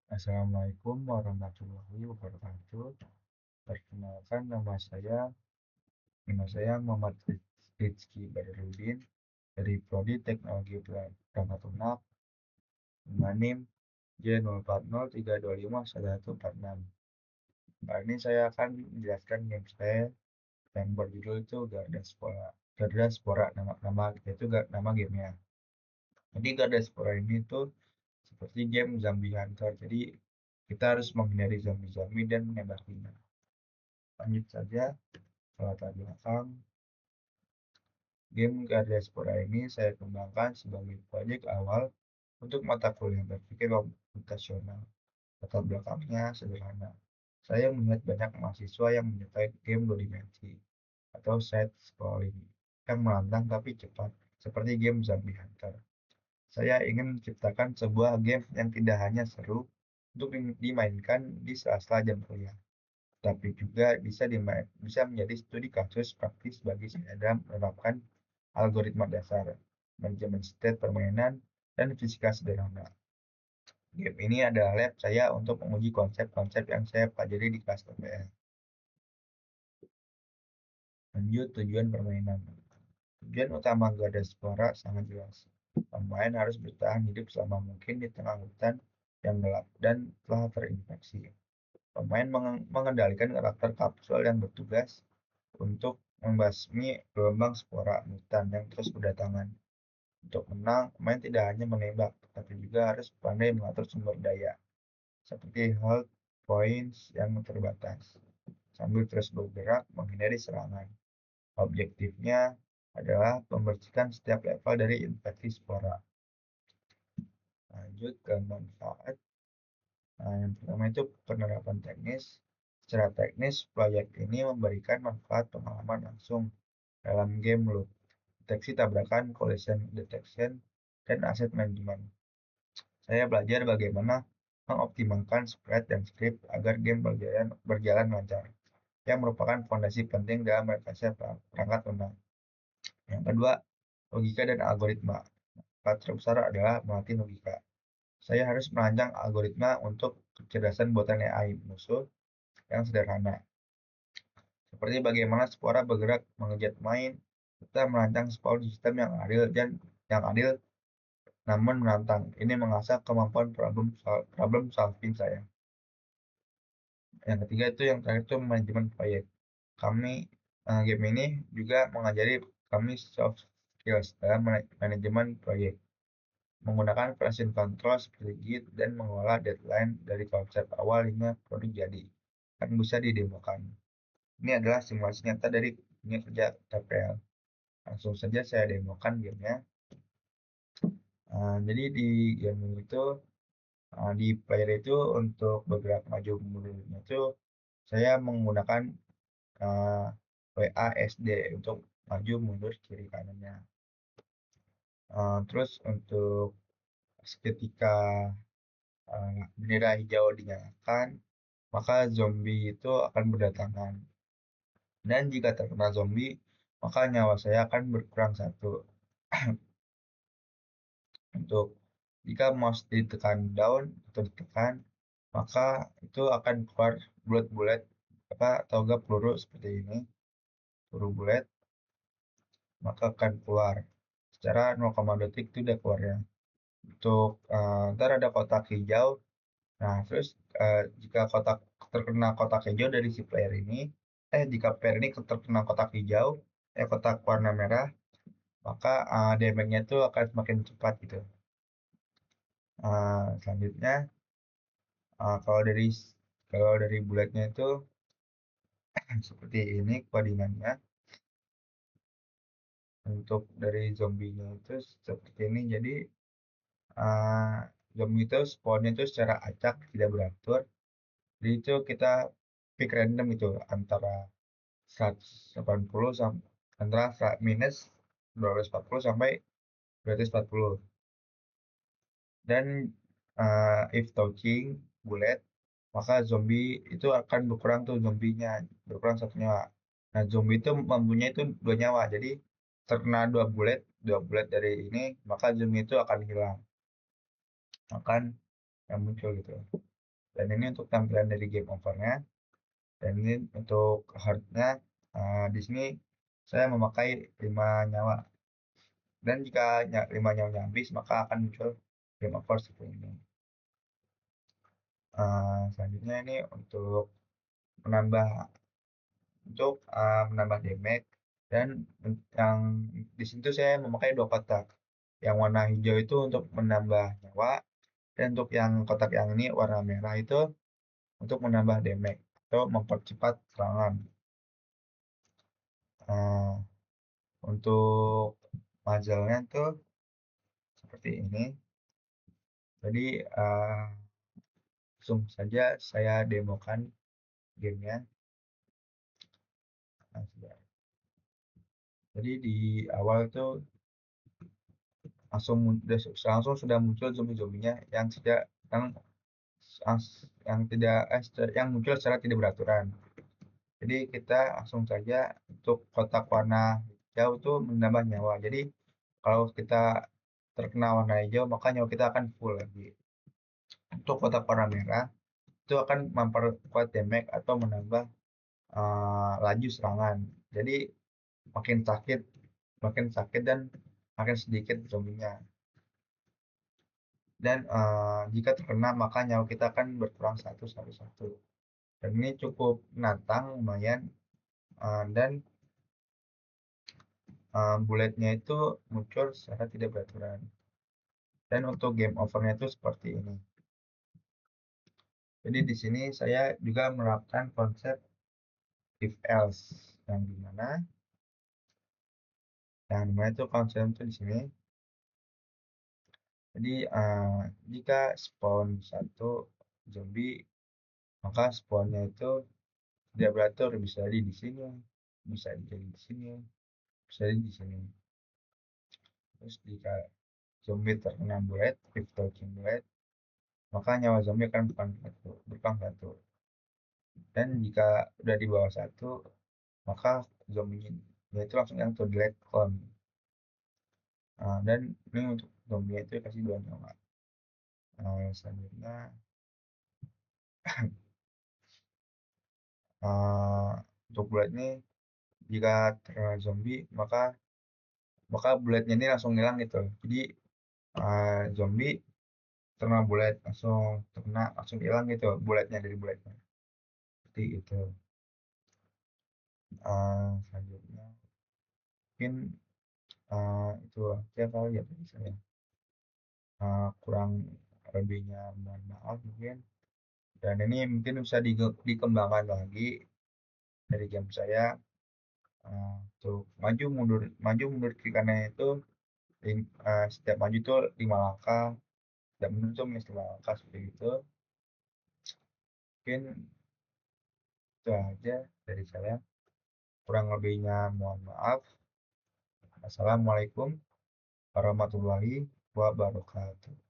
Assalamualaikum warahmatullahi wabarakatuh. Perkenalkan nama saya Muhammad Rizky Badrudin dari Prodi Teknologi Perangkat Lunak dengan NIM J0403251146. Kali ini saya akan menjelaskan game saya yang berjudul itu Gardaspora. Gardaspora nama itu nama gamenya. Jadi Gardaspora ini tuh seperti game zombie hunter. Jadi kita harus menghindari zombie-zombie dan menembakinya. Lanjut saja ke latar belakang. Game Gardaspora ini saya kembangkan sebagai proyek awal untuk mata kuliah berpikir komputasional. Latar belakangnya sederhana. Saya melihat banyak mahasiswa yang menyukai game dua dimensi atau side scrolling yang menantang tapi cepat, seperti game Zombie Hunter. Saya ingin menciptakan sebuah game yang tidak hanya seru untuk dimainkan di sela-sela jam kuliah, tapi juga bisa menjadi studi kasus praktis bagi saya dalam menerapkan algoritma dasar, manajemen state permainan, dan fisika sederhana. Game ini adalah lab saya untuk menguji konsep-konsep yang saya pelajari di kelas TPL. Lanjut tujuan permainan. Tujuan utama Gardaspora sangat jelas. Pemain harus bertahan hidup selama mungkin di tengah hutan yang gelap dan telah terinfeksi. Pemain mengendalikan karakter kapsul yang bertugas untuk membasmi gelombang spora mutan yang terus berdatangan. Untuk menang, pemain tidak hanya menembak, tetapi juga harus pandai mengatur sumber daya, seperti health points yang terbatas, sambil terus bergerak menghindari serangan. Objektifnya adalah membersihkan setiap level dari infeksi spora. Lanjut ke manfaat. Yang pertama itu penerapan teknis. Secara teknis, proyek ini memberikan manfaat pengalaman langsung dalam game loop, deteksi tabrakan, collision detection, dan asset management. Saya belajar bagaimana mengoptimalkan sprite dan script agar game berjalan lancar, yang merupakan fondasi penting dalam merekayasa perangkat lunak. Yang kedua, logika dan algoritma. Manfaat terbesar adalah melatih logika. Saya harus merancang algoritma untuk kecerdasan buatan AI musuh yang sederhana, seperti bagaimana spora bergerak mengejar pemain, serta merancang spawn sistem yang adil namun menantang. Ini mengasah kemampuan problem solving saya. Yang ketiga itu yang terakhir itu manajemen proyek. Game ini juga mengajari kami soft skills dalam manajemen proyek, menggunakan version control seperti Git dan mengelola deadline dari konsep awal hingga produk jadi, kan bisa didemokan. Ini adalah simulasi nyata dari dunia kerja TPL. Langsung saja saya demokan gamenya. Jadi di game itu, di player itu untuk bergerak maju mundurnya itu saya menggunakan WASD untuk maju mundur kiri kanannya. Terus untuk ketika bendera hijau dinyalakan, maka zombie itu akan berdatangan. Dan jika terkena zombie, maka nyawa saya akan berkurang satu. Untuk jika mouse ditekan down atau ditekan, maka itu akan keluar bulat-bulat atau enggak peluru seperti ini, peluru bulat, maka akan keluar secara 0,2 detik itu udah keluarnya. Untuk ntar ada kotak hijau. Nah, terus jika terkena kotak hijau dari si player ini, jika player ini terkena kotak hijau, kotak warna merah, maka damage-nya itu akan semakin cepat gitu. Selanjutnya, kalau dari bulatnya itu seperti ini codingannya. Untuk dari zombinya itu seperti ini. Jadi zombie itu spawnnya itu secara acak, tidak beratur. Jadi itu kita pick random itu antara 180 antara minus 240 sampai 240. Dan if touching bullet, maka zombie itu akan berkurang tuh zombinya, berkurang satu nyawa. Nah, zombie itu mempunyai itu 2 nyawa. Jadi terkena 2 bullet dari ini, maka zombie itu akan hilang. Akan yang muncul gitu. Dan ini untuk tampilan dari game overnya. Dan ini untuk heart-nya. Di sini saya memakai 5 nyawa. Dan jika 5 nyawanya habis, maka akan muncul game over seperti ini. Selanjutnya ini menambah menambah damage, dan yang di situ saya memakai 2 kotak. Yang warna hijau itu untuk menambah nyawa, dan untuk yang kotak yang ini warna merah itu untuk menambah damage atau mempercepat serangan. Eee, untuk muzzle-nya tuh seperti ini. Jadi, langsung saja saya demokan gamenya. Jadi di awal tuh langsung sudah muncul zombie-zombinya yang tidak yang yang tidak yang muncul secara tidak beraturan. Jadi kita langsung saja untuk kotak warna hijau itu menambah nyawa. Jadi kalau kita terkena warna hijau, maka nyawa kita akan full lagi. Untuk kotak warna merah itu akan memperkuat damage atau menambah laju serangan. Jadi makin sakit, dan makin sedikit zombinya. Dan jika terkena maka nyawa kita akan berkurang satu. Dan ini cukup menantang lumayan, dan bulletnya itu muncul secara tidak beraturan. Dan untuk game overnya itu seperti ini. Jadi di sini saya juga menerapkan konsep if else, yang dimana itu konsep itu di sini. Jadi jika spawn satu zombie, maka spawnnya itu tidak beratur, bisa jadi di sini, bisa jadi di sini, bisa jadi di sini. Terus jika zombie terkena bullet, if touching bullet, maka nyawa zombie akan berkurang satu. Dan jika udah di bawah satu, maka zombie-nya itu langsung yang to delete clone. Dan ini untuk zombie itu kasih 2 nyawa. Selanjutnya untuk bullet ini, jika terkena zombie maka bulletnya ini langsung hilang gitu. Jadi zombie terkena bullet langsung hilang gitu bulletnya dari bulletnya. Seperti itu. Selanjutnya mungkin itu aja kali ya dari saya. Kurang lebihnya mohon maaf mungkin. Dan ini mungkin bisa dikembangkan lagi dari game saya, untuk maju mundur kiri kanan itu setiap maju tuh 5 langkah, setiap mundur tuh minus 5 langkah seperti itu. Mungkin itu aja dari saya. Kurang lebihnya mohon maaf. Assalamualaikum warahmatullahi wabarakatuh.